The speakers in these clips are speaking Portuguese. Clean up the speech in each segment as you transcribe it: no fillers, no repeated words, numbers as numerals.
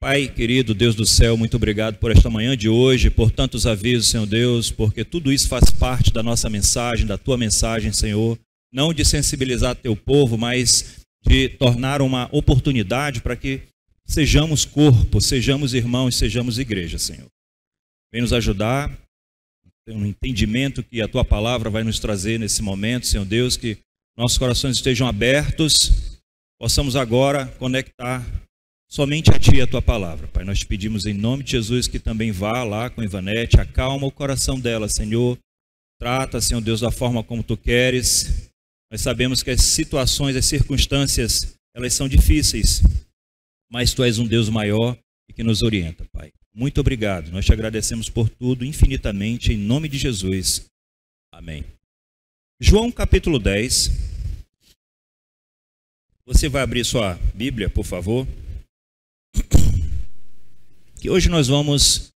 Pai querido, Deus do céu, muito obrigado por esta manhã de hoje, por tantos avisos, Senhor Deus, porque tudo isso faz parte da nossa mensagem, da tua mensagem, Senhor, não de sensibilizar teu povo, mas de tornar uma oportunidade para que sejamos corpo, sejamos irmãos, sejamos igreja, Senhor. Vem nos ajudar, no entendimento que a tua palavra vai nos trazer nesse momento, Senhor Deus, que nossos corações estejam abertos, possamos agora conectar somente a Ti e a Tua palavra. Pai, nós te pedimos em nome de Jesus que também vá lá com Ivanete, acalma o coração dela, Senhor. Trata, Senhor Deus, da forma como Tu queres. Nós sabemos que as situações, as circunstâncias, elas são difíceis, mas Tu és um Deus maior e que nos orienta, Pai. Muito obrigado. Nós te agradecemos por tudo infinitamente, em nome de Jesus. Amém. João capítulo 10. Você vai abrir sua Bíblia, por favor. Que hoje nós vamos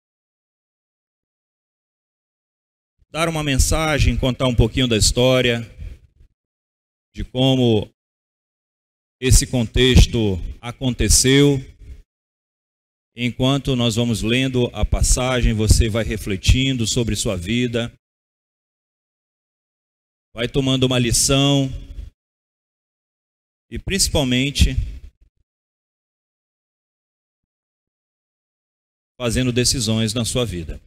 dar uma mensagem, contar um pouquinho da história, de como esse contexto aconteceu. Enquanto nós vamos lendo a passagem, você vai refletindo sobre sua vida, vai tomando uma lição e principalmente fazendo decisões na sua vida.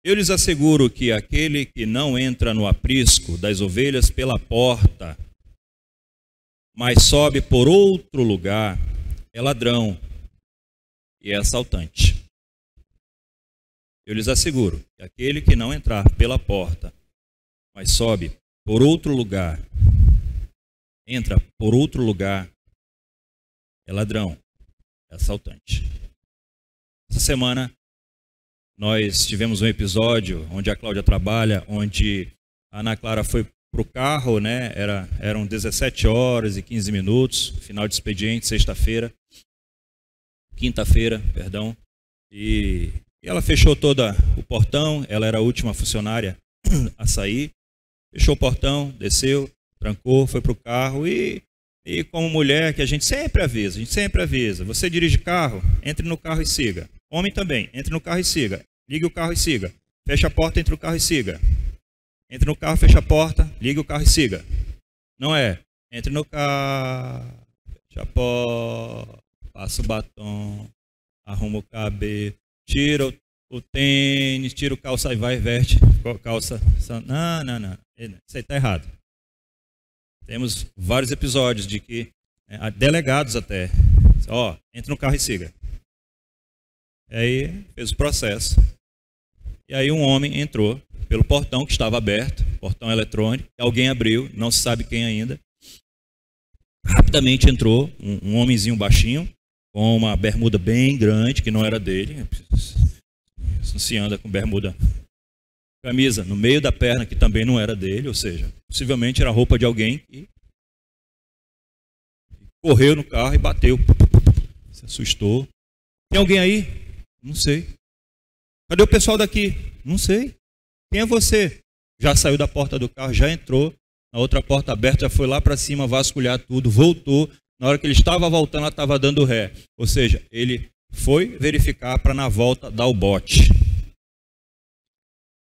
Eu lhes asseguro que aquele que não entra no aprisco das ovelhas pela porta, mas sobe por outro lugar, é ladrão e é assaltante. Eu lhes asseguro que aquele que não entrar pela porta, mas sobe por outro lugar, entra por outro lugar, é ladrão. É assaltante. Essa semana nós tivemos um episódio onde a Cláudia trabalha, onde a Ana Clara foi para o carro, né? Eram 17 horas e 15 minutos, final de expediente, quinta-feira, perdão, e ela fechou todo o portão, ela era a última funcionária a sair, fechou o portão, desceu, trancou, foi para o carro e como mulher, que a gente sempre avisa, você dirige carro, entre no carro e siga. Homem também, entre no carro e siga. Ligue o carro e siga. Fecha a porta, entre o carro e siga. Entre no carro, fecha a porta, ligue o carro e siga. Não é, entre no carro, fecha a porta, passa o batom, arruma o cabelo, tira o tênis, tira o calça e vai e veste. Calça, não, isso aí está errado. Temos vários episódios de que, delegados até, entra no carro e siga. E aí fez o processo. E aí um homem entrou pelo portão que estava aberto, portão eletrônico, alguém abriu, não se sabe quem ainda. Rapidamente entrou um homenzinho baixinho, com uma bermuda bem grande, que não era dele. Não se anda com bermuda. Camisa no meio da perna, que também não era dele, ou seja, possivelmente era roupa de alguém que correu no carro e bateu. Se assustou. Tem alguém aí? Não sei. Cadê o pessoal daqui? Não sei. Quem é você? Já saiu da porta do carro, já entrou na outra porta aberta, já foi lá para cima vasculhar tudo, voltou. Na hora que ele estava voltando, ela estava dando ré. Ou seja, ele foi verificar para na volta dar o bote.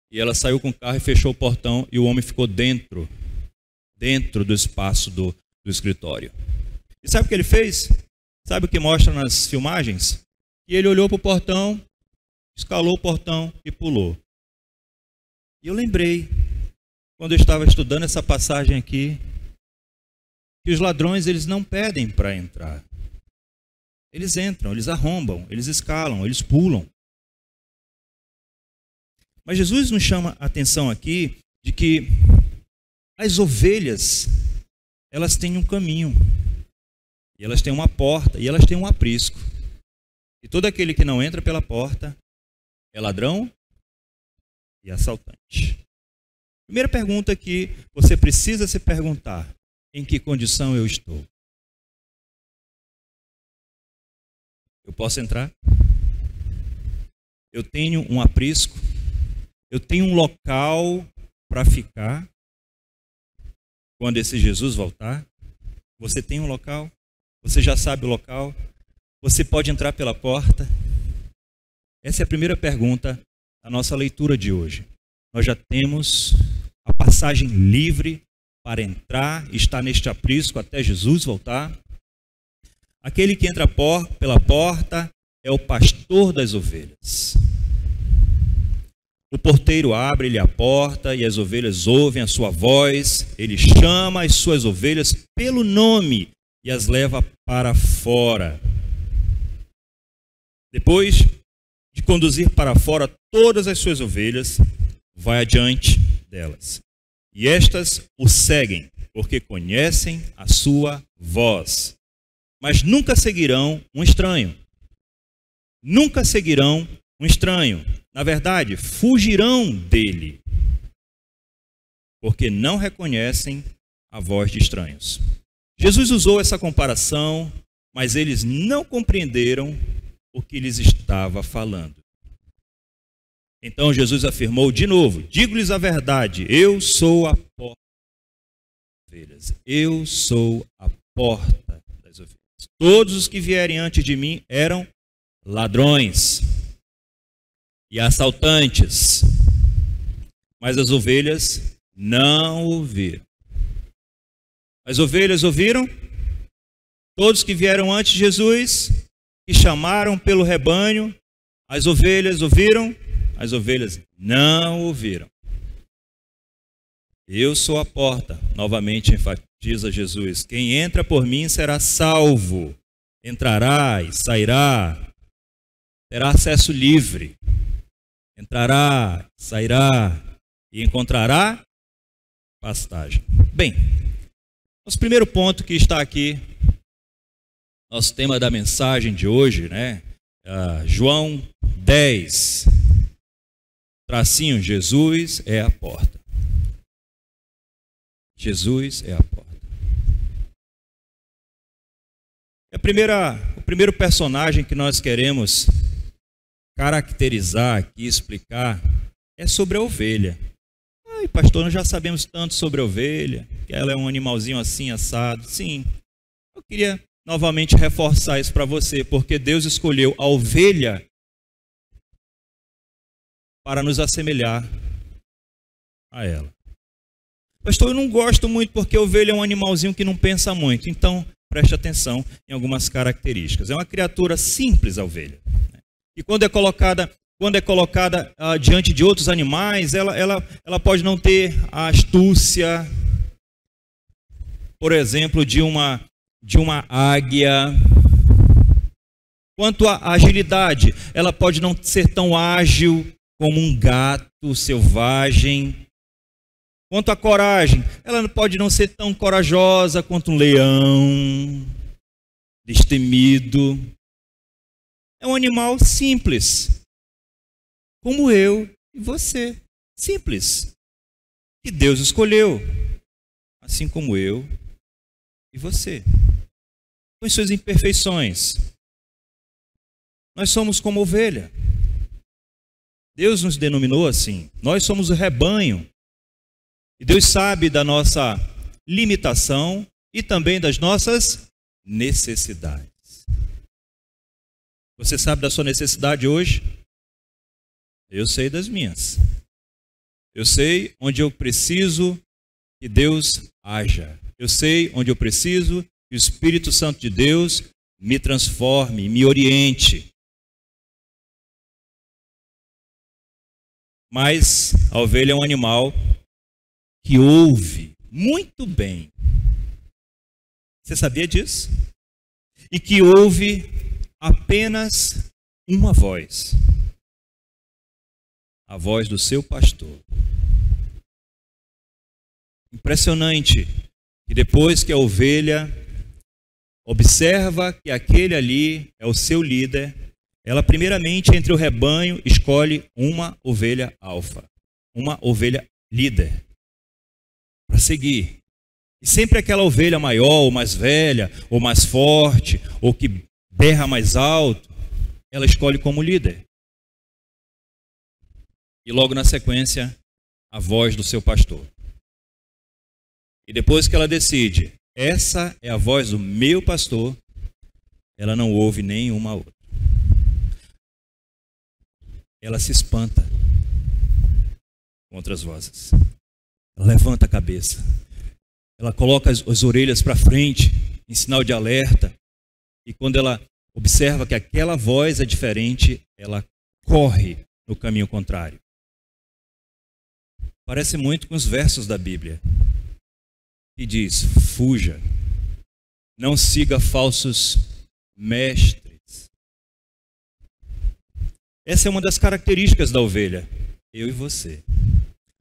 E ela saiu com o carro e fechou o portão e o homem ficou dentro do espaço do escritório. E sabe o que ele fez? Sabe o que mostra nas filmagens? E ele olhou para o portão, escalou o portão e pulou. E eu lembrei, quando eu estava estudando essa passagem aqui, que os ladrões eles não pedem para entrar. Eles entram, eles arrombam, eles escalam, eles pulam. Mas Jesus nos chama a atenção aqui de que as ovelhas, elas têm um caminho, e elas têm uma porta, e elas têm um aprisco. E todo aquele que não entra pela porta é ladrão e assaltante. Primeira pergunta que você precisa se perguntar: em que condição eu estou? Eu posso entrar? Eu tenho um aprisco? Eu tenho um local para ficar quando esse Jesus voltar? Você tem um local? Você já sabe o local? Você pode entrar pela porta? Essa é a primeira pergunta da nossa leitura de hoje. Nós já temos a passagem livre para entrar e estar neste aprisco até Jesus voltar. Aquele que entra pela porta é o pastor das ovelhas. O porteiro abre-lhe a porta e as ovelhas ouvem a sua voz. Ele chama as suas ovelhas pelo nome e as leva para fora. Depois de conduzir para fora todas as suas ovelhas, vai adiante delas. E estas o seguem, porque conhecem a sua voz. Mas nunca seguirão um estranho. Nunca seguirão um estranho. Na verdade, fugirão dele, porque não reconhecem a voz de estranhos. Jesus usou essa comparação, mas eles não compreenderam o que lhes estava falando. Então Jesus afirmou de novo: digo-lhes a verdade, eu sou a porta das ovelhas. Eu sou a porta das ovelhas. Todos os que vierem antes de mim eram ladrões e assaltantes, mas as ovelhas não ouviram. As ovelhas ouviram? Todos que vieram antes de Jesus, que chamaram pelo rebanho, as ovelhas ouviram? As ovelhas não ouviram. Eu sou a porta, novamente enfatiza Jesus. Quem entra por mim será salvo. Entrará e sairá, terá acesso livre. Entrará, sairá e encontrará pastagem. Bem, nosso primeiro ponto que está aqui, nosso tema da mensagem de hoje, né? João 10, tracinho, Jesus é a porta. Jesus é a porta. O primeiro personagem que nós queremos caracterizar aqui, explicar, é sobre a ovelha. Ai, pastor, nós já sabemos tanto sobre a ovelha, que ela é um animalzinho assim, assado. Sim, eu queria novamente reforçar isso para você, porque Deus escolheu a ovelha para nos assemelhar a ela. Pastor, eu não gosto muito porque a ovelha é um animalzinho que não pensa muito. Então, preste atenção em algumas características. É uma criatura simples, a ovelha. E quando é colocada diante de outros animais, ela pode não ter a astúcia, por exemplo, de uma águia. Quanto à agilidade, ela pode não ser tão ágil como um gato selvagem. Quanto à coragem, ela pode não ser tão corajosa quanto um leão, destemido. É um animal simples, como eu e você. Simples. Que Deus escolheu, assim como eu e você. Com suas imperfeições. Nós somos como ovelha. Deus nos denominou assim. Nós somos o rebanho. E Deus sabe da nossa limitação e também das nossas necessidades. Você sabe da sua necessidade hoje? Eu sei das minhas. Eu sei onde eu preciso que Deus haja. Eu sei onde eu preciso que o Espírito Santo de Deus me transforme, me oriente. Mas a ovelha é um animal que ouve muito bem. Você sabia disso? E que ouve apenas uma voz. A voz do seu pastor. Impressionante que depois que a ovelha observa que aquele ali é o seu líder, ela primeiramente entre o rebanho escolhe uma ovelha alfa, uma ovelha líder para seguir. E sempre aquela ovelha maior, ou mais velha, ou mais forte, ou que berra mais alto, ela escolhe como líder. E logo na sequência, a voz do seu pastor. E depois que ela decide, essa é a voz do meu pastor, ela não ouve nenhuma outra. Ela se espanta com outras vozes. Ela levanta a cabeça. Ela coloca as orelhas para frente, em sinal de alerta. E quando ela observa que aquela voz é diferente, ela corre no caminho contrário. Parece muito com os versos da Bíblia, que diz: fuja, não siga falsos mestres. Essa é uma das características da ovelha, eu e você.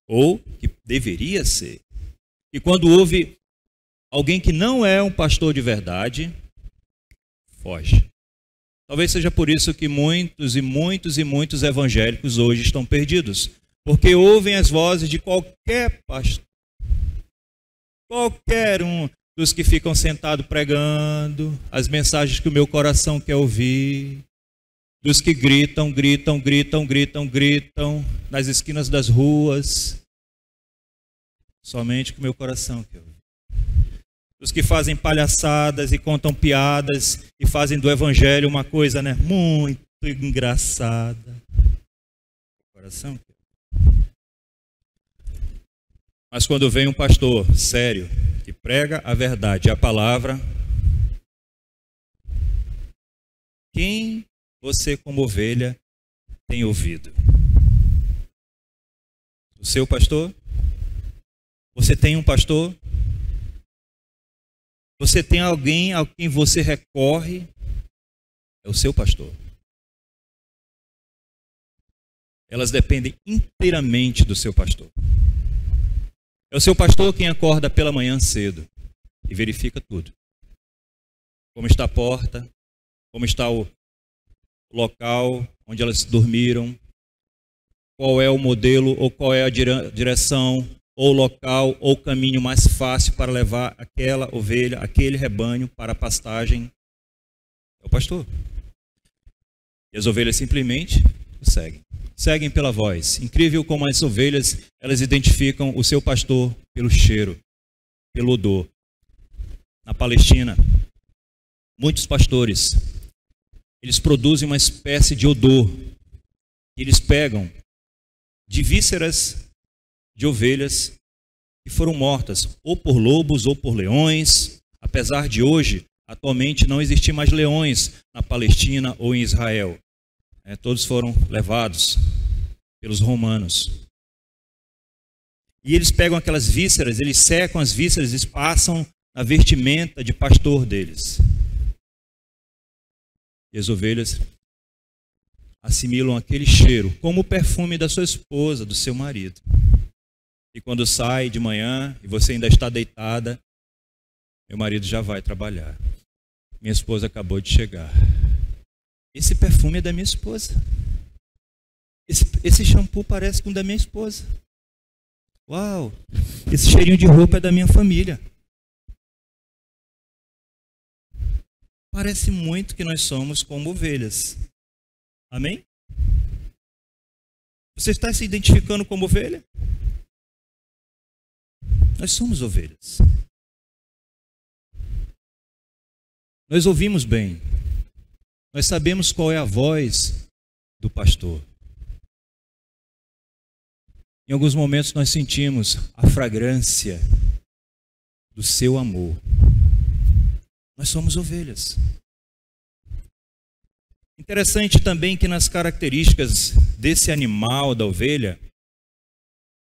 Ou que deveria ser. E quando houve alguém que não é um pastor de verdade, foge. Talvez seja por isso que muitos evangélicos hoje estão perdidos. Porque ouvem as vozes de qualquer pastor. Qualquer um dos que ficam sentados pregando, as mensagens que o meu coração quer ouvir, dos que gritam nas esquinas das ruas, somente que o meu coração quer ouvir. Dos que fazem palhaçadas e contam piadas e fazem do evangelho uma coisa, muito engraçada. O coração quer. Mas quando vem um pastor sério, que prega a verdade, a palavra, quem você como ovelha tem ouvido? O seu pastor? Você tem um pastor? Você tem alguém a quem você recorre? É o seu pastor. Elas dependem inteiramente do seu pastor. É o seu pastor quem acorda pela manhã cedo e verifica tudo. Como está a porta, como está o local onde elas dormiram, qual é o modelo ou qual é a direção, ou local ou caminho mais fácil para levar aquela ovelha, aquele rebanho para a pastagem. É o pastor. E as ovelhas simplesmente o seguem. Seguem pela voz. Incrível como as ovelhas, elas identificam o seu pastor pelo cheiro, pelo odor. Na Palestina, muitos pastores, eles produzem uma espécie de odor. Eles pegam de vísceras de ovelhas que foram mortas ou por lobos ou por leões, apesar de hoje, atualmente, não existir mais leões na Palestina ou em Israel. Todos foram levados pelos romanos. E eles pegam aquelas vísceras, eles secam as vísceras e passam na vestimenta de pastor deles. E as ovelhas assimilam aquele cheiro como o perfume da sua esposa, do seu marido. E quando sai de manhã e você ainda está deitada, meu marido já vai trabalhar. Minha esposa acabou de chegar. Esse perfume é da minha esposa. Esse shampoo parece com o da minha esposa. Uau! Esse cheirinho de roupa é da minha família. Parece muito que nós somos como ovelhas. Amém? Você está se identificando como ovelha? Nós somos ovelhas. Nós ouvimos bem. Nós sabemos qual é a voz do pastor. Em alguns momentos nós sentimos a fragrância do seu amor. Nós somos ovelhas. Interessante também que nas características desse animal, da ovelha,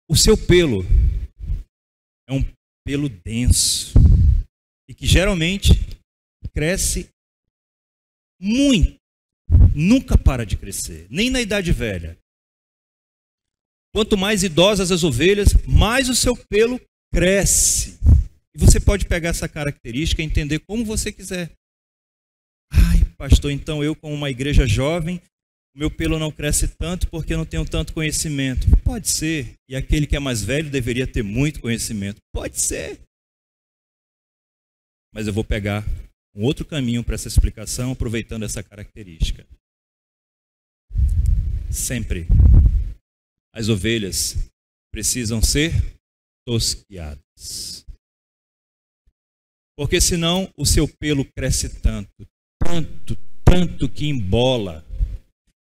o seu pelo é um pelo denso e que geralmente cresce muito, nunca para de crescer, nem na idade velha. Quanto mais idosas as ovelhas, mais o seu pelo cresce. E você pode pegar essa característica e entender como você quiser. Ai, pastor, então eu como uma igreja jovem, o meu pelo não cresce tanto porque eu não tenho tanto conhecimento. Pode ser. E aquele que é mais velho deveria ter muito conhecimento. Pode ser. Mas eu vou pegar um outro caminho para essa explicação, aproveitando essa característica. Sempre as ovelhas precisam ser tosquiadas. Porque senão o seu pelo cresce tanto, tanto que embola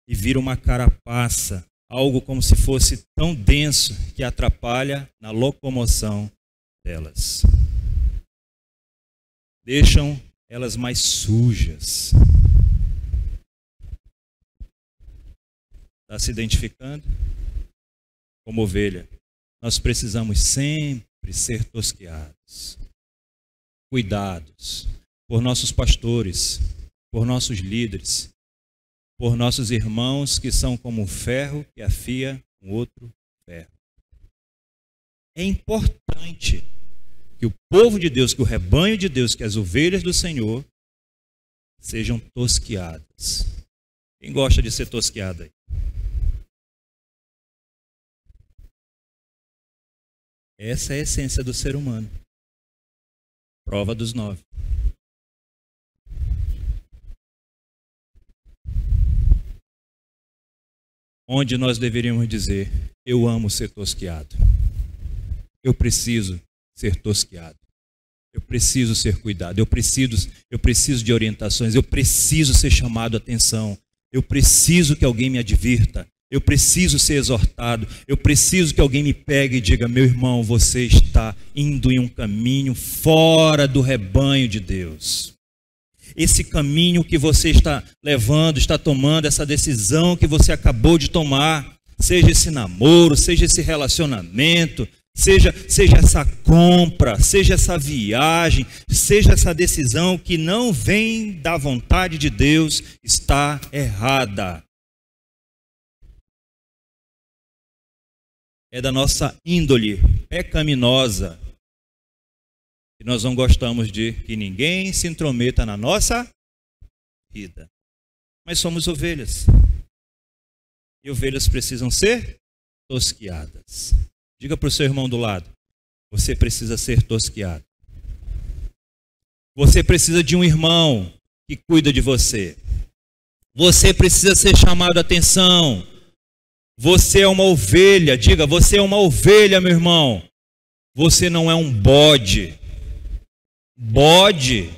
e vira uma carapaça, algo como se fosse tão denso que atrapalha na locomoção delas. Deixam elas mais sujas. Está se identificando? Como ovelha, nós precisamos sempre ser tosqueados, cuidados por nossos pastores, por nossos líderes, por nossos irmãos que são como um ferro que afia um outro ferro. É importante que o povo de Deus, que o rebanho de Deus, que as ovelhas do Senhor sejam tosqueadas. Quem gosta de ser tosqueado aí? Essa é a essência do ser humano. Prova dos 9. Onde nós deveríamos dizer: eu amo ser tosqueado. Eu preciso ser tosqueado. Eu preciso ser cuidado. Eu preciso de orientações. Eu preciso ser chamado a atenção. Eu preciso que alguém me advirta. Eu preciso ser exortado. Eu preciso que alguém me pegue e diga: meu irmão, você está indo em um caminho fora do rebanho de Deus. Esse caminho que você está levando, está tomando, essa decisão que você acabou de tomar, seja esse namoro, seja esse relacionamento, seja essa compra, seja essa viagem, seja essa decisão que não vem da vontade de Deus, está errada. É da nossa índole pecaminosa. E nós não gostamos de que ninguém se intrometa na nossa vida. Mas somos ovelhas. E ovelhas precisam ser tosqueadas. Diga para o seu irmão do lado: você precisa ser tosqueado. Você precisa de um irmão que cuida de você. Você precisa ser chamado a atenção. Você é uma ovelha. Diga: você é uma ovelha, meu irmão. Você não é um bode. Bode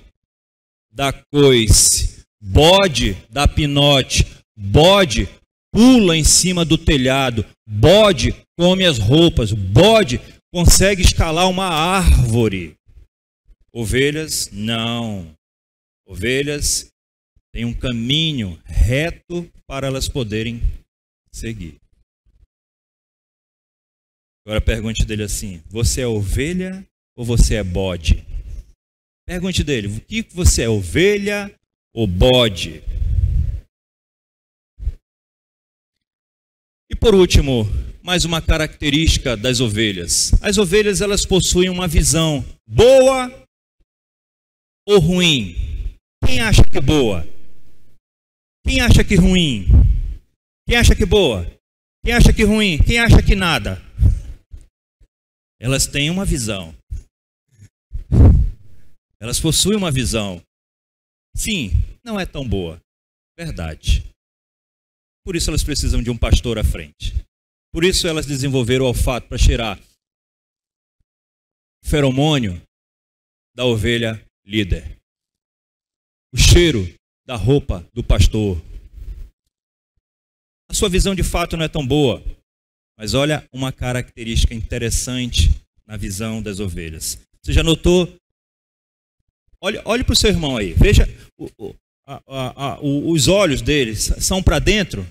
dá coice, bode dá pinote, bode pula em cima do telhado, bode come as roupas, bode consegue escalar uma árvore. Ovelhas, não. Ovelhas têm um caminho reto para elas poderem seguir. Agora pergunte dele assim: você é ovelha ou você é bode? Pergunte dele: o que você é, ovelha ou bode? E por último, mais uma característica das ovelhas. As ovelhas, elas possuem uma visão boa ou ruim. Quem acha que é boa? Quem acha que ruim? Quem acha que boa? Quem acha que ruim? Quem acha que nada? Elas têm uma visão. Elas possuem uma visão. Sim, não é tão boa. Verdade. Por isso elas precisam de um pastor à frente. Por isso elas desenvolveram o olfato para cheirar o feromônio da ovelha líder. O cheiro da roupa do pastor. A sua visão de fato não é tão boa. Mas olha uma característica interessante na visão das ovelhas. Você já notou? Olhe para o seu irmão aí. Veja, os olhos deles são para dentro?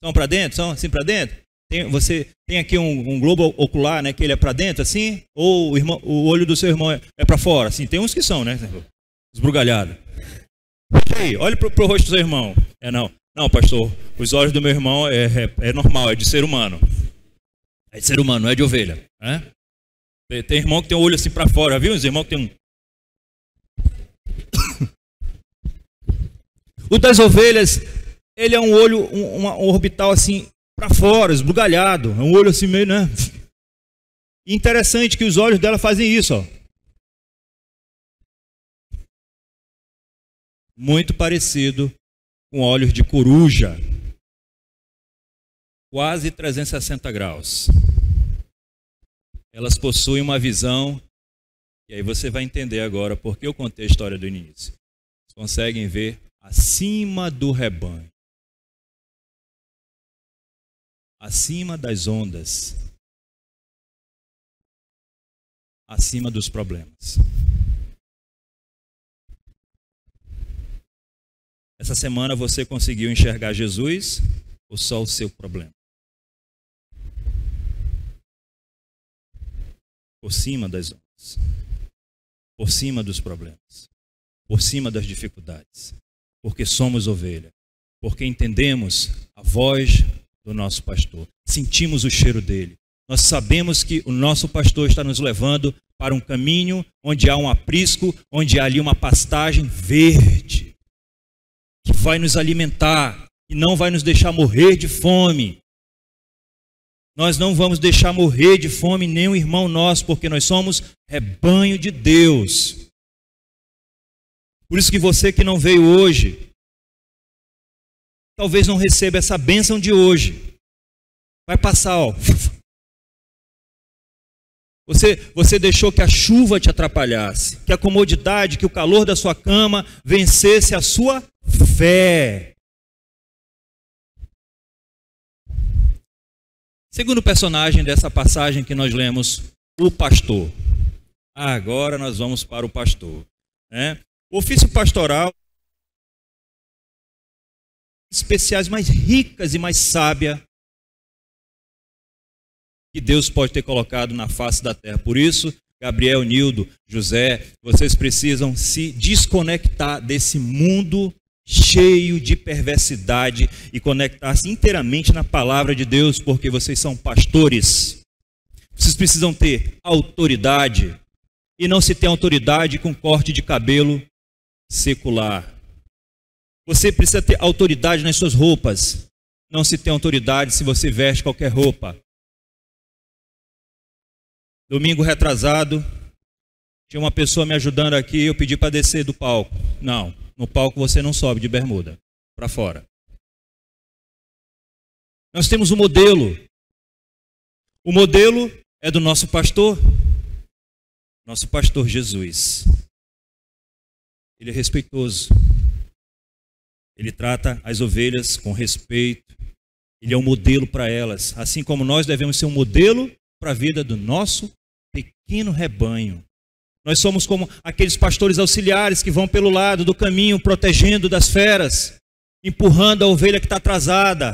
São para dentro? São assim para dentro? Você tem aqui um globo ocular, né? Que ele é para dentro, assim? Ou o olho do seu irmão é para fora? Assim, tem uns que são, né? Esbugalhado. Veja aí, olhe para o rosto do seu irmão. Não, pastor, os olhos do meu irmão é normal, é de ser humano. É de ser humano, não é de ovelha. Né? Tem irmão que tem o olho assim para fora, viu? Os irmãos que tem um... O das ovelhas, ele é um olho, um orbital assim para fora, esbugalhado. É um olho assim meio, né? Interessante que os olhos dela fazem isso, ó. Muito parecido com olhos de coruja. Quase 360 graus. Elas possuem uma visão, e aí você vai entender agora porque eu contei a história do início. Vocês conseguem ver acima do rebanho, acima das ondas, acima dos problemas. Essa semana você conseguiu enxergar Jesus ou só o seu problema? Por cima das ondas, por cima dos problemas, por cima das dificuldades, porque somos ovelha, porque entendemos a voz do nosso pastor, sentimos o cheiro dele. Nós sabemos que o nosso pastor está nos levando para um caminho onde há um aprisco, onde há ali uma pastagem verde, que vai nos alimentar e não vai nos deixar morrer de fome. Nós não vamos deixar morrer de fome nenhum irmão nosso, porque nós somos rebanho de Deus. Por isso que você que não veio hoje, talvez não receba essa bênção de hoje. Vai passar, ó. Você deixou que a chuva te atrapalhasse, que a comodidade, que o calor da sua cama vencesse a sua fé. Segundo personagem dessa passagem que nós lemos, o pastor. Agora nós vamos para o pastor. O ofício pastoral, especiais mais ricas e mais sábias que Deus pode ter colocado na face da terra. Por isso, Gabriel, Nildo, José, vocês precisam se desconectar desse mundo cheio de perversidade e conectar-se inteiramente na palavra de Deus, porque vocês são pastores. Vocês precisam ter autoridade, e não se tem autoridade com corte de cabelo secular. Você precisa ter autoridade nas suas roupas. Não se tem autoridade se você veste qualquer roupa. Domingo retrasado, tinha uma pessoa me ajudando aqui, eu pedi para descer do palco. Não, no palco você não sobe de bermuda, para fora. Nós temos um modelo. O modelo é do nosso pastor Jesus. Ele é respeitoso. Ele trata as ovelhas com respeito. Ele é um modelo para elas, assim como nós devemos ser um modelo para a vida do nosso pequeno rebanho. Nós somos como aqueles pastores auxiliares que vão pelo lado do caminho, protegendo das feras, empurrando a ovelha que está atrasada,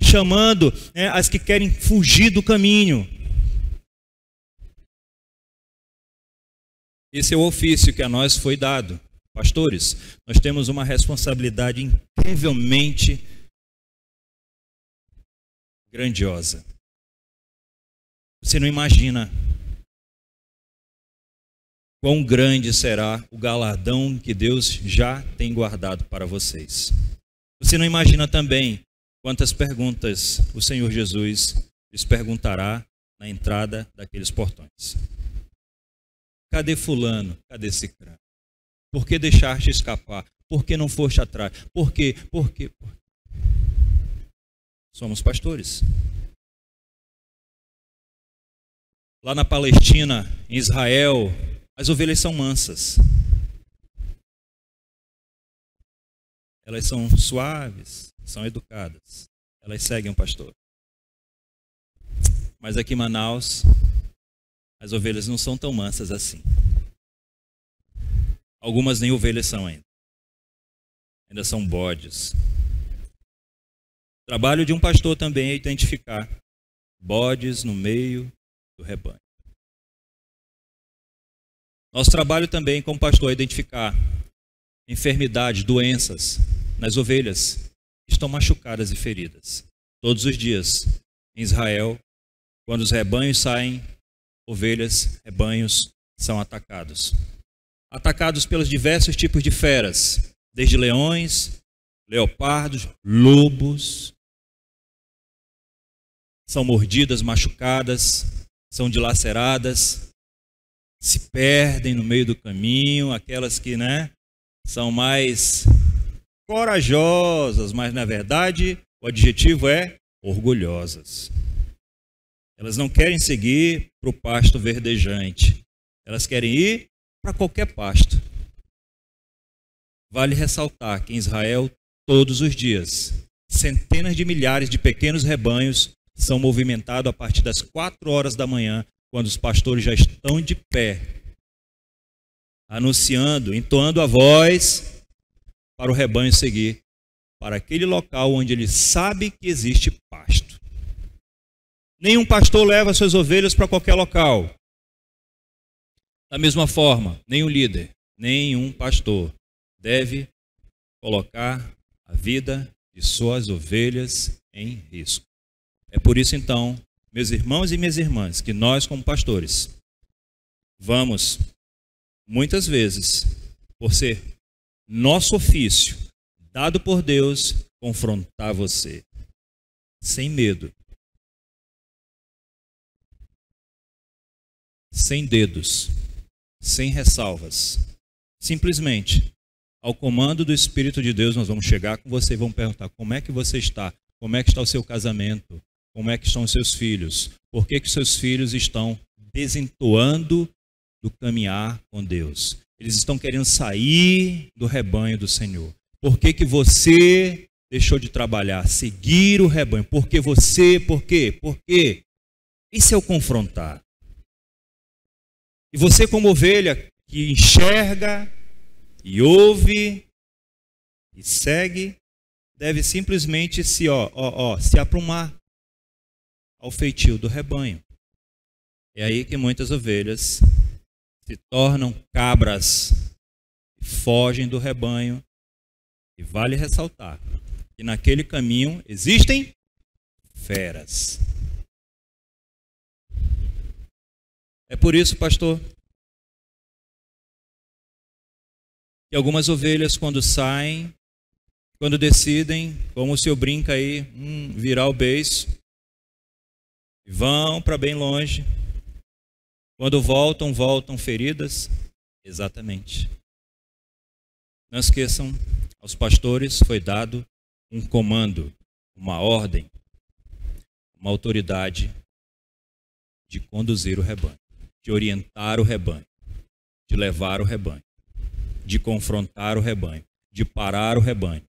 chamando as que querem fugir do caminho. Esse é o ofício que a nós foi dado. Pastores, nós temos uma responsabilidade incrivelmente grandiosa. Você não imagina quão grande será o galardão que Deus já tem guardado para vocês. Você não imagina também quantas perguntas o Senhor Jesus lhes perguntará na entrada daqueles portões. Cadê fulano? Cadê cicrano? Por que deixaste escapar? Por que não foste atrás? Por quê? Por quê? Somos pastores. Lá na Palestina, em Israel, as ovelhas são mansas. Elas são suaves, são educadas. Elas seguem o pastor. Mas aqui em Manaus, as ovelhas não são tão mansas assim. Algumas nem ovelhas são ainda. Ainda são bodes. O trabalho de um pastor também é identificar bodes no meio do rebanho. Nosso trabalho também como pastor é identificar enfermidades, doenças nas ovelhas que estão machucadas e feridas. Todos os dias, em Israel, quando os rebanhos saem, ovelhas, rebanhos são atacados. Atacados pelos diversos tipos de feras, desde leões, leopardos, lobos. São mordidas, machucadas, são dilaceradas, se perdem no meio do caminho, aquelas que, são mais corajosas, mas na verdade o adjetivo é orgulhosas. Elas não querem seguir para o pasto verdejante, elas querem ir para qualquer pasto. Vale ressaltar que em Israel, todos os dias, centenas de milhares de pequenos rebanhos são movimentados a partir das 4 horas da manhã, quando os pastores já estão de pé, anunciando, entoando a voz para o rebanho seguir para aquele local onde ele sabe que existe pasto. Nenhum pastor leva suas ovelhas para qualquer local. Da mesma forma, nenhum líder, nenhum pastor deve colocar a vida de suas ovelhas em risco. É por isso, então, meus irmãos e minhas irmãs, que nós, como pastores, vamos, muitas vezes, por ser nosso ofício, dado por Deus, confrontar você, sem medo, sem dedos, sem ressalvas, simplesmente, ao comando do Espírito de Deus, nós vamos chegar com você e vamos perguntar: como é que você está? Como é que está o seu casamento? Como é que estão os seus filhos? Por que seus filhos estão desentoando do caminhar com Deus? Eles estão querendo sair do rebanho do Senhor. Por que você deixou de trabalhar, seguir o rebanho? Por quê? Por quê? Isso é o confrontar. E você, como ovelha que enxerga e ouve e segue, deve simplesmente se aprumar ao feitio do rebanho. É aí que muitas ovelhas se tornam cabras, fogem do rebanho. E vale ressaltar que naquele caminho existem feras. É por isso, pastor, que algumas ovelhas, quando saem, quando decidem, como o senhor brinca aí, virar o beiço, vão para bem longe. Quando voltam feridas. Exatamente. Não esqueçam, aos pastores foi dado um comando, uma ordem, uma autoridade de conduzir o rebanho, de orientar o rebanho, de levar o rebanho, de confrontar o rebanho, de parar o rebanho.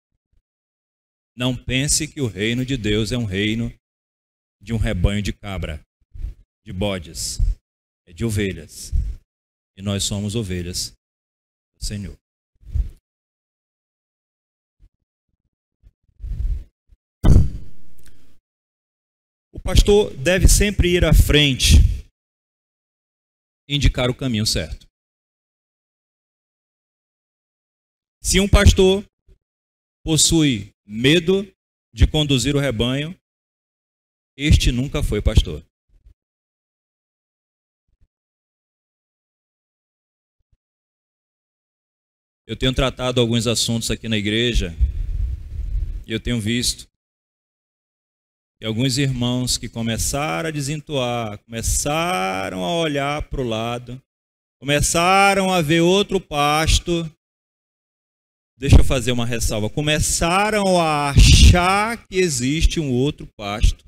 Não pense que o reino de Deus é um reino de um rebanho de cabra, de bodes, é de ovelhas. E nós somos ovelhas do Senhor. O pastor deve sempre ir à frente e indicar o caminho certo. Se um pastor possui medo de conduzir o rebanho, este nunca foi pastor. Eu tenho tratado alguns assuntos aqui na igreja e eu tenho visto que alguns irmãos que começaram a desentoar, começaram a olhar para o lado, começaram a ver outro pasto. Deixa eu fazer uma ressalva. Começaram a achar que existe um outro pasto.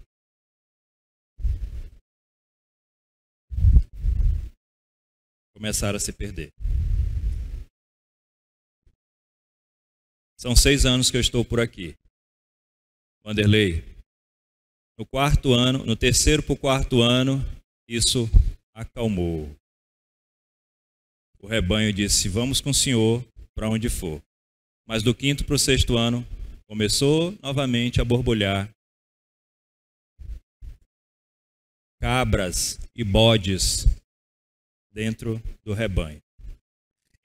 Começaram a se perder. São 6 anos que eu estou por aqui. Wanderlei, no 4º ano, no 3º para o 4º ano, isso acalmou. O rebanho disse: vamos com o senhor para onde for. Mas do 5º para o 6º ano, começou novamente a borbulhar cabras e bodes dentro do rebanho.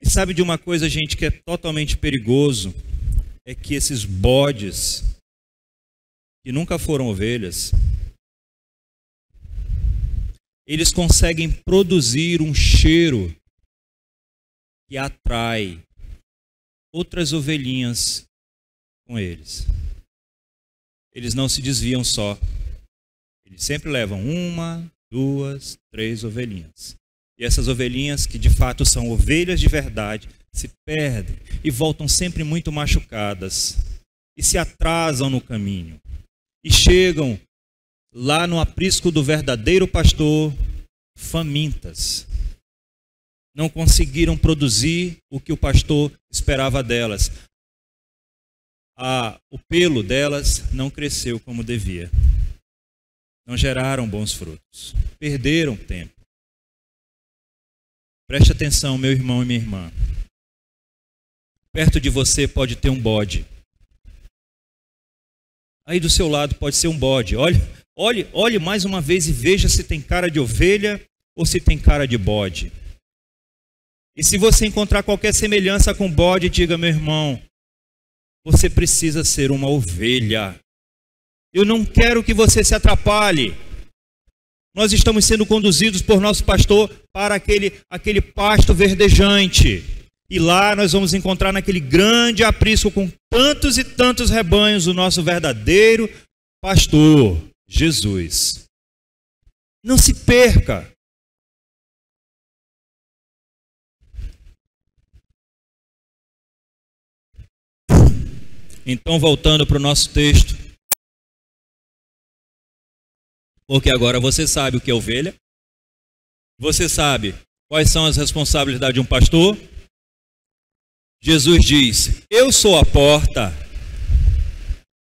E sabe de uma coisa, gente, que é totalmente perigoso? É que esses bodes, que nunca foram ovelhas, eles conseguem produzir um cheiro que atrai outras ovelhinhas com eles. Eles não se desviam só. Eles sempre levam 1, 2, 3 ovelhinhas. E essas ovelhinhas, que de fato são ovelhas de verdade, se perdem e voltam sempre muito machucadas e se atrasam no caminho e chegam lá no aprisco do verdadeiro pastor famintas. não conseguiram produzir o que o pastor esperava delas. O pelo delas não cresceu como devia. Não geraram bons frutos. Perderam tempo. Preste atenção, meu irmão e minha irmã. Perto de você pode ter um bode. Aí do seu lado pode ser um bode. Olhe mais uma vez e veja se tem cara de ovelha ou se tem cara de bode. E se você encontrar qualquer semelhança com bode, diga, meu irmão, você precisa ser uma ovelha. Eu não quero que você se atrapalhe. Nós estamos sendo conduzidos por nosso pastor para aquele pasto verdejante. E lá nós vamos encontrar naquele grande aprisco com tantos e tantos rebanhos o nosso verdadeiro pastor, Jesus. Não se perca. Então, voltando para o nosso texto. Porque agora você sabe o que é ovelha. Você sabe quais são as responsabilidades de um pastor. Jesus diz, eu sou a porta.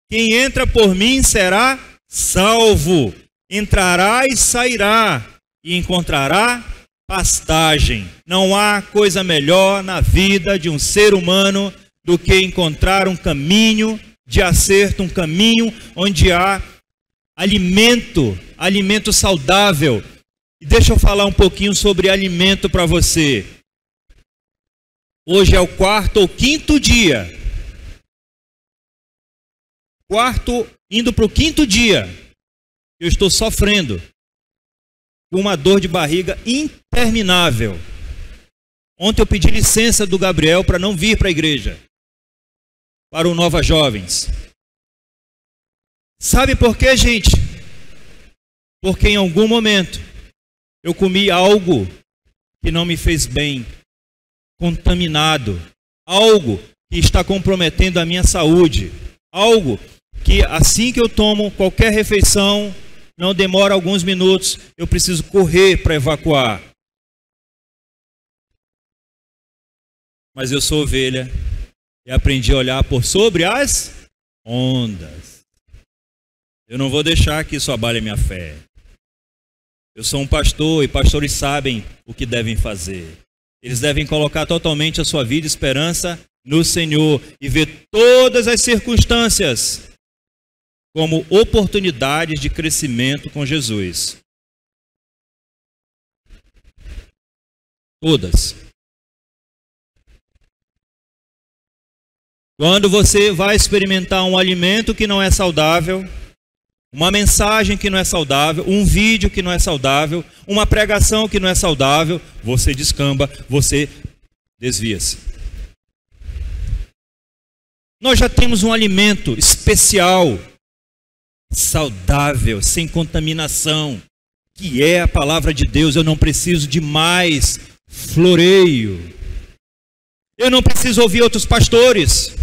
Quem entra por mim será salvo. Entrará e sairá e encontrará pastagem. Não há coisa melhor na vida de um ser humano do que encontrar um caminho de acerto, um caminho onde há alimento saudável. E deixa eu falar um pouquinho sobre alimento para você. Hoje é o 4º ou 5º dia. Indo para o 5º dia. Eu estou sofrendo com uma dor de barriga interminável. Ontem eu pedi licença do Gabriel para não vir para a igreja. Para o Nova Jovens. Sabe por quê, gente? Porque em algum momento eu comi algo que não me fez bem, contaminado, algo que está comprometendo a minha saúde, algo que assim que eu tomo qualquer refeição, não demora alguns minutos, eu preciso correr para evacuar. Mas eu sou ovelha e aprendi a olhar por sobre as ondas. Eu não vou deixar que isso abale a minha fé. Eu sou um pastor e pastores sabem o que devem fazer. Eles devem colocar totalmente a sua vida e esperança no Senhor e ver todas as circunstâncias como oportunidades de crescimento com Jesus. Todas. Quando você vai experimentar um alimento que não é saudável, uma mensagem que não é saudável, um vídeo que não é saudável, uma pregação que não é saudável, você descamba, você desvia-se. Nós já temos um alimento especial, saudável, sem contaminação, que é a palavra de Deus. Eu não preciso de mais floreio. Eu não preciso ouvir outros pastores.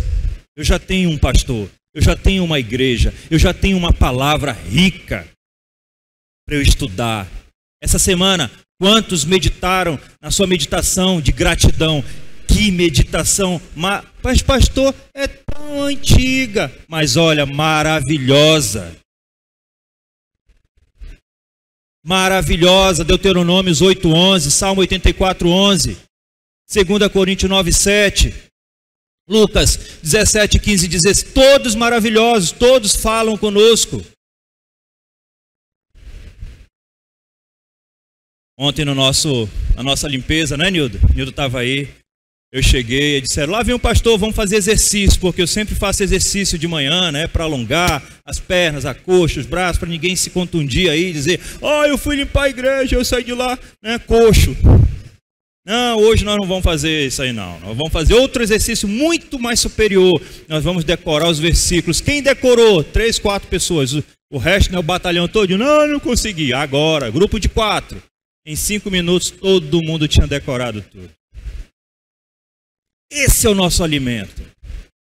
Eu já tenho um pastor. Eu já tenho uma igreja, eu já tenho uma palavra rica para eu estudar. Essa semana, quantos meditaram na sua meditação de gratidão? Que meditação, mas pastor, é tão antiga, mas olha, maravilhosa. Maravilhosa, Deuteronômios 8:11, Salmo 84:11, 2 Coríntios 9:7. Lucas 17:15 diz, todos maravilhosos, todos falam conosco. Ontem na nossa limpeza, né, Nildo? Nildo estava aí, eu cheguei e disseram, lá vem um pastor, vamos fazer exercício, porque eu sempre faço exercício de manhã, né, para alongar as pernas, a coxa, os braços, para ninguém se contundir aí e dizer, eu fui limpar a igreja, eu saí de lá, né, coxo. Não, hoje nós não vamos fazer isso aí não. Nós vamos fazer outro exercício muito mais superior. Nós vamos decorar os versículos. Quem decorou? 3, 4 pessoas. O resto, né, o batalhão todo. Não consegui. Agora, grupo de 4. Em 5 minutos, todo mundo tinha decorado tudo. Esse é o nosso alimento.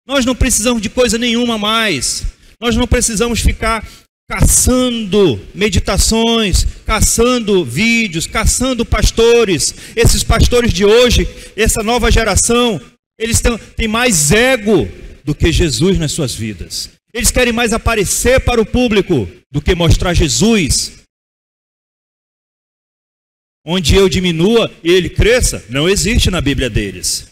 Nós não precisamos de coisa nenhuma mais. Nós não precisamos ficar caçando meditações, caçando vídeos, caçando pastores. Esses pastores de hoje, essa nova geração, eles têm mais ego do que Jesus nas suas vidas. Eles querem mais aparecer para o público do que mostrar Jesus. Onde eu diminua e ele cresça, não existe na Bíblia deles.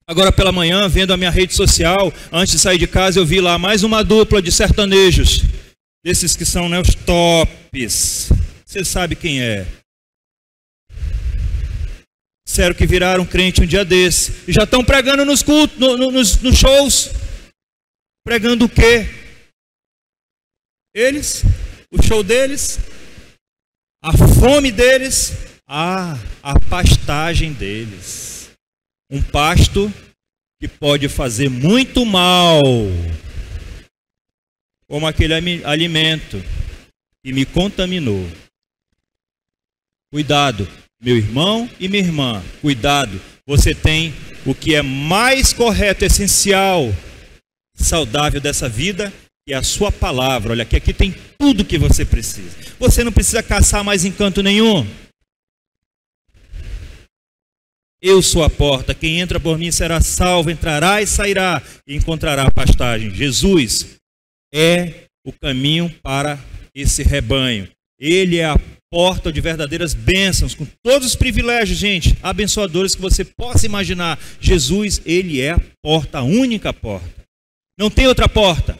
Agora pela manhã, vendo a minha rede social, antes de sair de casa, eu vi lá mais uma dupla de sertanejos. Desses que são, né, os tops. Você sabe quem é. Disseram que viraram crente um dia desse. E já estão pregando nos cultos, nos shows. Pregando o quê? Eles, o show deles, a fome deles, a pastagem deles. Um pasto que pode fazer muito mal, como aquele alimento que me contaminou. Cuidado, meu irmão e minha irmã, cuidado. Você tem o que é mais correto, essencial, saudável dessa vida, que é a sua palavra. Olha, aqui tem tudo que você precisa. Você não precisa caçar mais encanto nenhum. Eu sou a porta, quem entra por mim será salvo, entrará e sairá e encontrará pastagem. Jesus é o caminho para esse rebanho. Ele é a porta de verdadeiras bênçãos, com todos os privilégios, gente, abençoadores que você possa imaginar. Jesus, ele é a porta, a única porta. Não tem outra porta.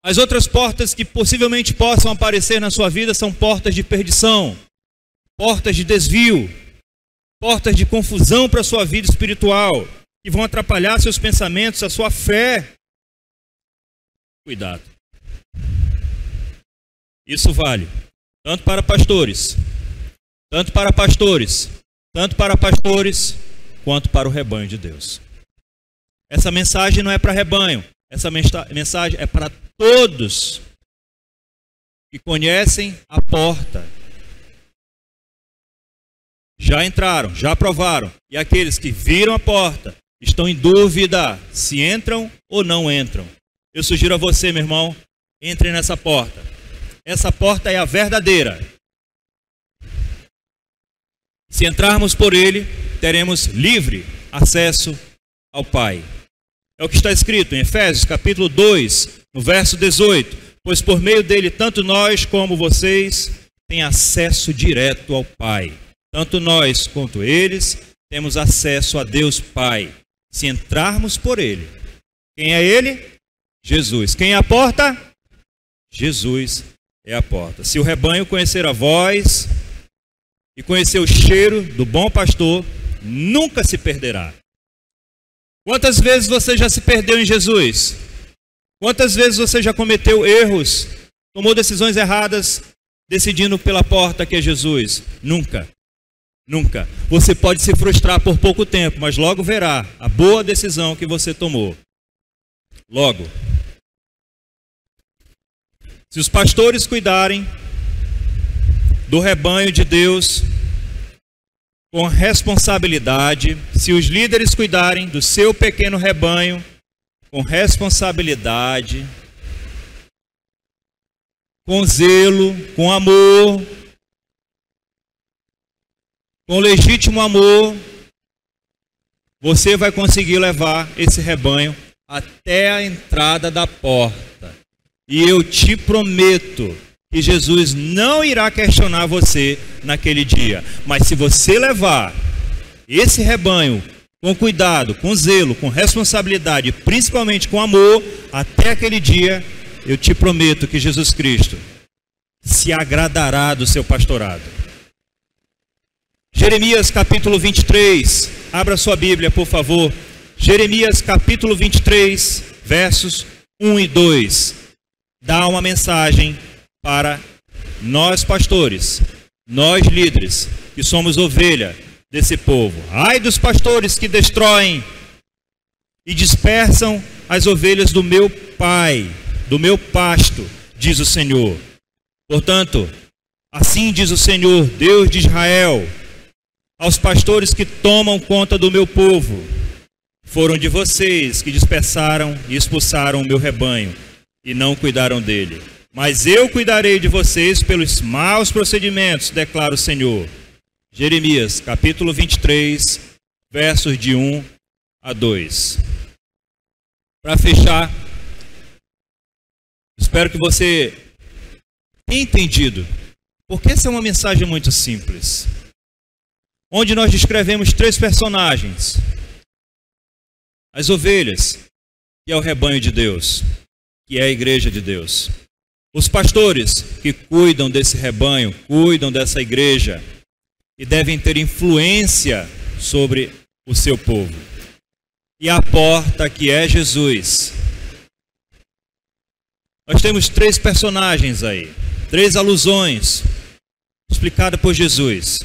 As outras portas que possivelmente possam aparecer na sua vida são portas de perdição, portas de desvio, portas de confusão para a sua vida espiritual, que vão atrapalhar seus pensamentos, a sua fé. Cuidado. Isso vale tanto para pastores, quanto para o rebanho de Deus. Essa mensagem não é para rebanho, essa mensagem é para todos que conhecem a porta. Já entraram, já provaram. E aqueles que viram a porta estão em dúvida se entram ou não entram. Eu sugiro a você, meu irmão, entre nessa porta. Essa porta é a verdadeira. Se entrarmos por ele, teremos livre acesso ao Pai. É o que está escrito em Efésios capítulo 2, no verso 18. Pois por meio dele, tanto nós como vocês têm acesso direto ao Pai. Tanto nós quanto eles temos acesso a Deus Pai, se entrarmos por ele. Quem é ele? Jesus. Quem é a porta? Jesus é a porta. Se o rebanho conhecer a voz e conhecer o cheiro do bom pastor, nunca se perderá. Quantas vezes você já se perdeu em Jesus? Quantas vezes você já cometeu erros, tomou decisões erradas, decidindo pela porta que é Jesus? Nunca. Nunca. Você pode se frustrar por pouco tempo, mas logo verá a boa decisão que você tomou. Logo. Se os pastores cuidarem do rebanho de Deus com responsabilidade, se os líderes cuidarem do seu pequeno rebanho com responsabilidade, com zelo, com amor, com legítimo amor, você vai conseguir levar esse rebanho até a entrada da porta. E eu te prometo que Jesus não irá questionar você naquele dia. Mas se você levar esse rebanho com cuidado, com zelo, com responsabilidade, principalmente com amor, até aquele dia, eu te prometo que Jesus Cristo se agradará do seu pastorado. Jeremias capítulo 23, abra sua Bíblia, por favor. Jeremias capítulo 23, versos 1 e 2. Dá uma mensagem para nós pastores, nós líderes, que somos ovelha desse povo. Ai dos pastores que destroem e dispersam as ovelhas do meu Pai, do meu pasto, diz o Senhor. Portanto, assim diz o Senhor, Deus de Israel, aos pastores que tomam conta do meu povo: Foram de vocês que dispersaram e expulsaram o meu rebanho e não cuidaram dele. Mas eu cuidarei de vocês pelos maus procedimentos, declara o Senhor. Jeremias, capítulo 23, versos de 1 a 2. Para fechar, espero que você tenha entendido, porque essa é uma mensagem muito simples, onde nós descrevemos 3 personagens: as ovelhas, que é o rebanho de Deus, que é a igreja de Deus; os pastores, que cuidam desse rebanho, cuidam dessa igreja, e devem ter influência sobre o seu povo; e a porta, que é Jesus. Nós temos 3 personagens aí, 3 alusões explicadas por Jesus.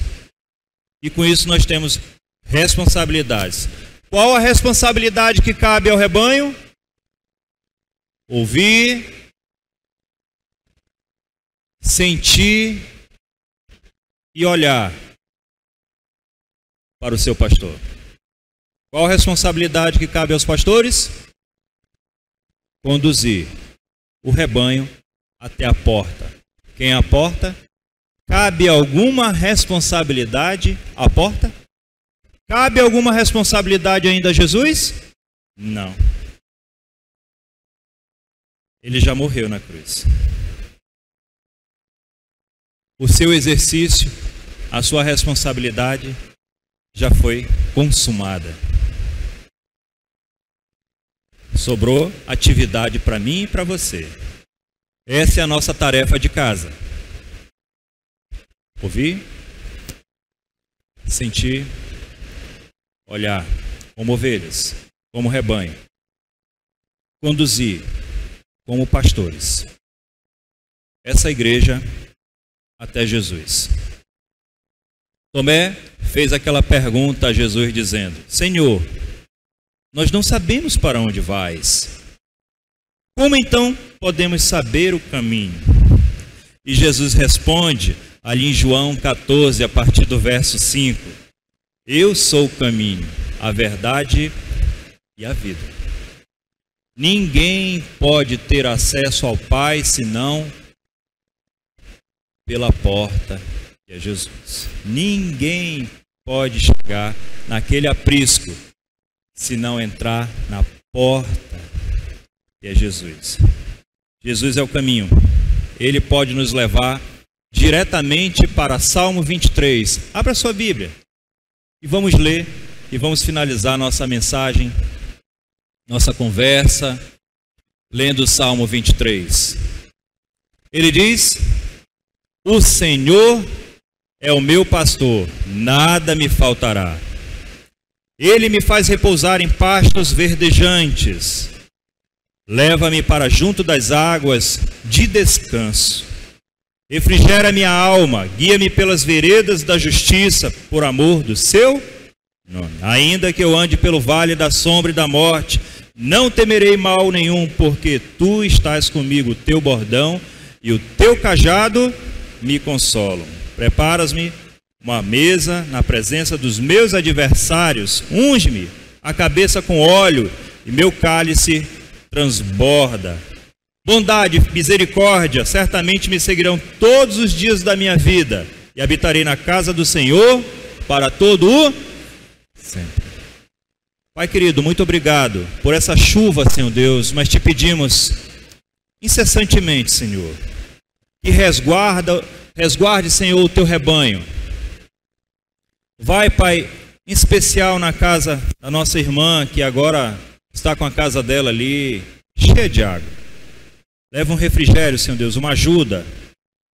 E com isso nós temos responsabilidades. Qual a responsabilidade que cabe ao rebanho? Ouvir, sentir e olhar para o seu pastor. Qual a responsabilidade que cabe aos pastores? Conduzir o rebanho até a porta. Quem é a porta? Cabe alguma responsabilidade à porta? Cabe alguma responsabilidade ainda a Jesus? Não. Ele já morreu na cruz. O seu exercício, a sua responsabilidade já foi consumada. Sobrou atividade para mim e para você. Essa é a nossa tarefa de casa. Ouvir, sentir, olhar como ovelhas, como rebanho. Conduzir como pastores essa igreja até Jesus. Tomé fez aquela pergunta a Jesus dizendo: Senhor, nós não sabemos para onde vais. Como então podemos saber o caminho? E Jesus responde ali em João 14, a partir do verso 5: Eu sou o caminho, a verdade e a vida. Ninguém pode ter acesso ao Pai senão pela porta, que é Jesus. Ninguém pode chegar naquele aprisco se não entrar na porta, que é Jesus. Jesus é o caminho. Ele pode nos levar diretamente para Salmo 23. Abra sua Bíblia e vamos ler e vamos finalizar nossa mensagem, nossa conversa, lendo o Salmo 23. Ele diz: O Senhor é o meu pastor, nada me faltará. Ele me faz repousar em pastos verdejantes. Leva-me para junto das águas de descanso. Refrigera minha alma, guia-me pelas veredas da justiça, por amor do seu nome. Ainda que eu ande pelo vale da sombra e da morte, não temerei mal nenhum, porque tu estás comigo, o teu bordão e o teu cajado me consolam. Preparas-me uma mesa na presença dos meus adversários, unge-me a cabeça com óleo e meu cálice transborda. Bondade e misericórdia certamente me seguirão todos os dias da minha vida, e habitarei na casa do Senhor para todo o sempre. Pai querido, muito obrigado por essa chuva, Senhor Deus, mas te pedimos incessantemente, Senhor, que resguarde, Senhor, o teu rebanho. Vai, Pai, em especial na casa da nossa irmã, que agora está com a casa dela ali, cheia de água. Leva um refrigério, Senhor Deus, uma ajuda,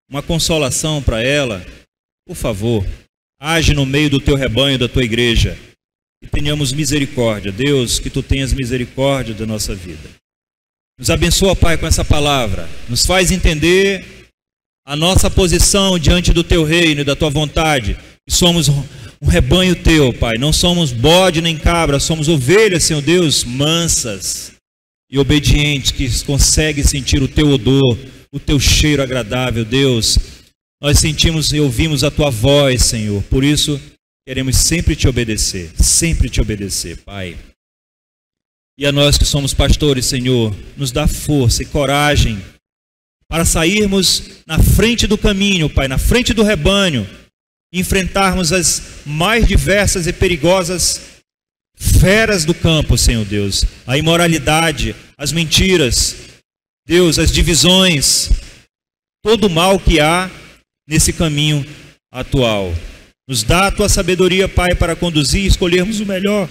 uma consolação para ela. Por favor, age no meio do teu rebanho, da tua igreja. Que tenhamos misericórdia. Deus, que tu tenhas misericórdia da nossa vida. Nos abençoa, Pai, com essa palavra. Nos faz entender a nossa posição diante do teu reino e da tua vontade. Que somos um rebanho teu, Pai. Não somos bode nem cabra, somos ovelhas, Senhor Deus, mansas e obedientes, que conseguem sentir o teu odor, o teu cheiro agradável, Deus. Nós sentimos e ouvimos a tua voz, Senhor. Por isso, queremos sempre te obedecer, Pai. E a nós que somos pastores, Senhor, nos dá força e coragem para sairmos na frente do caminho, Pai, na frente do rebanho, e enfrentarmos as mais diversas e perigosas feras do campo, Senhor Deus. A imoralidade, as mentiras, Deus, as divisões, todo o mal que há nesse caminho atual. Nos dá a Tua sabedoria, Pai, para conduzir e escolhermos o melhor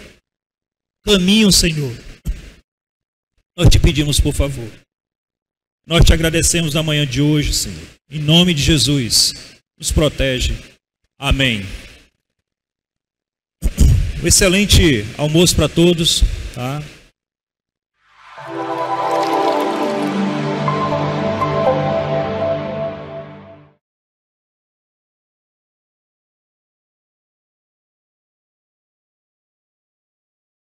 caminho, Senhor. Nós te pedimos, por favor. Nós te agradecemos na manhã de hoje, Senhor. Em nome de Jesus, nos protege. Amém. Um excelente almoço para todos, tá?